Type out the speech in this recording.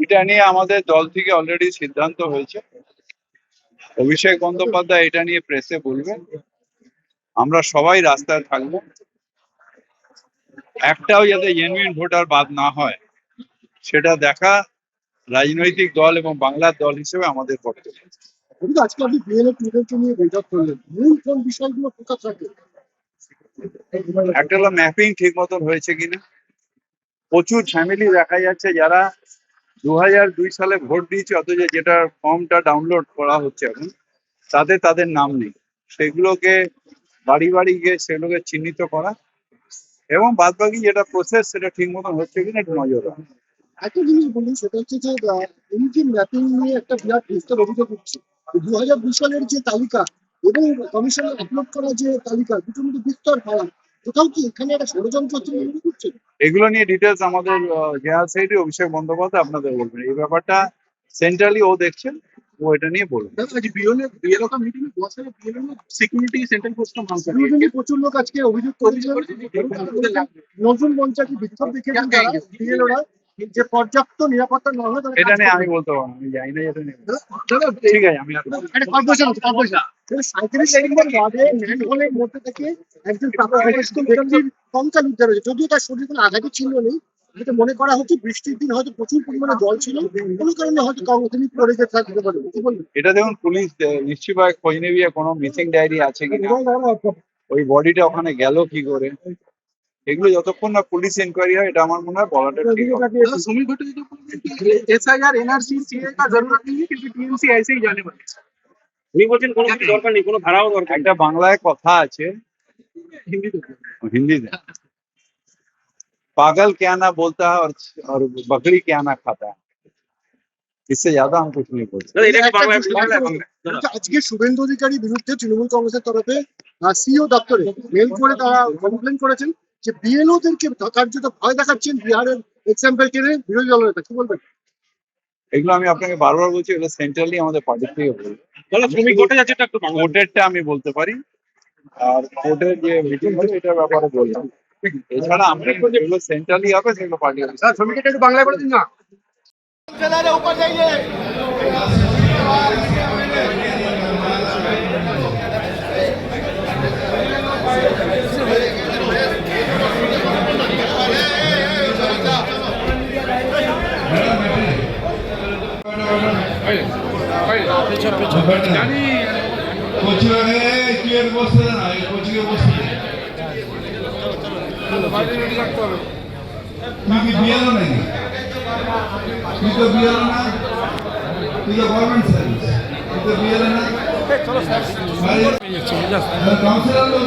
এটা নিয়ে আমাদের দল থেকে অলরেডি সিদ্ধান্ত হয়েছে। অভিষেক বন্দ্যোপাধ্যায় এটা নিয়ে প্রেসে বলবেন। আমরা সবাই রাস্তায় থাকবো, একটাও যাতে জেনুইন ভোটার বাদ না হয় সেটা দেখা রাজনৈতিক দল এবং বাংলার দল হিসেবে আমাদের কর্তব্য। কিন্তু আজকে আপনি বিএলও লিডারকে নিয়ে বৈঠক করলেন, মূল কোন বিষয়গুলো ফোকাস রাখে? একটা হলো ম্যাপিং ঠিক মতন হয়েছে কিনা। প্রচুর ফ্যামিলি দেখা যাচ্ছে যারা 2002 সালে ভোট দিয়েছে, অথচ যেটা ফর্মটা ডাউনলোড করা হচ্ছে এখন তাদের নাম নেই। সেগুলোকে বাড়ি বাড়ি গিয়ে সেগুলোকে চিহ্নিত করা এবং বাদ বাকি যেটা প্রসেস সেটা ঠিক মতন হচ্ছে কিনা একটু নজর রাখা। একটা জিনিস বলুন, সেটা হচ্ছে যে এই যে ম্যাপিং নিয়ে একটা বিরাট বিস্তার অভিযোগ উঠছে, 2002 সালের যে তালিকা এবং কমিশনের আপলোড করা যে তালিকা, দুটোর মধ্যে বিস্তর পাওয়া, কোথাও কি এখানে একটা ষড়যন্ত্র হচ্ছে মনে করছে? এগুলো নিয়ে ডিটেলস আমাদের জেনারেল সেক্রেটারি অভিষেক বন্দ্যোপাধ্যায় আপনাদের বলবেন। এই ব্যাপারটা সেন্ট্রালি ও দেখছেন, ও এটা নিয়ে বলবেন। সিকিউরিটি সেন্ট্রাল পোস্ট প্রচুর লোক আজকে অভিযোগ করেছেন নজরুল মঞ্চাকে বিক্ষোভ দেখিয়েছেন বিএলওরা, যে পর্যাপ্ত নিরাপত্তা না হলে এটা নিয়ে আমি বলতে পারবো, আমি জানি না এটা নিয়ে। ঠিক আছে, আমি মধ্যে থেকে একজন প্রাপ্তবয়স্ক ব্যক্তির কঙ্কাল উদ্ধার হয়েছে, যদিও তার শরীরে কোনো আঘাতের চিহ্ন নেই। যেটা মনে করা হচ্ছে বৃষ্টির দিন হয়তো প্রচুর পরিমাণে জল ছিল, কোনো কারণে হয়তো তিনি পড়ে যেতে পারে। এটা দেখুন, পুলিশ নিশ্চয়ই খোঁজ নেবে কোনো মিসিং ডায়েরি আছে কিনা, ওই বডিটা ওখানে গেল কি করে, এগুলো যতক্ষণ না পুলিশ ইনকোয়ারি হয় এটা আমার মনে হয় বলাটা ঠিক হবে। एसआईआर एनआरसी सीए का जरूरत नहीं है क्योंकि टीएमसी ऐसे ही जाने वाले। উনি বলছেন কোনো কিছু দরকার নেই, কোনো ধারাও দরকার একটা বাংলায় কথা আছে, হিন্দিতে, पागल क्या ना बोलता है और बकरी क्या ना खाता है, इससे ज्यादा हम कुछ नहीं बोलते। নেই। এটা কি বাংলায় আজকে শুভেন্দু অধিকারীর বিরুদ্ধে তৃণমূল কংগ্রেসের তরফে সিও দপ্তরে মেল করে তারা কমপ্লেন করেছেন যে বিএলওদেরকে কার্যত ভয় দেখাচ্ছেন বিহারের এক্সাম্পল টেনে বিরোধী দলনেতা, কি বলবেন? এগুলো আমি আপনাকে বারবার বলছি, এগুলো সেন্ট্রালি আমাদের পার্টি থেকে বলবো। তাহলে শ্রমিক কোর্টে যাচ্ছে, এটা একটু বাংলা কোর্টেরটা আমি বলতে পারি, আর কোর্টের যে মিটিং হবে এটার ব্যাপারে বললাম। এছাড়া আমি যেগুলো সেন্ট্রালি হবে সেগুলো পার্টি হবে। শ্রমিকটা একটু বাংলায় বলে দিন না। काउंसिलर लोग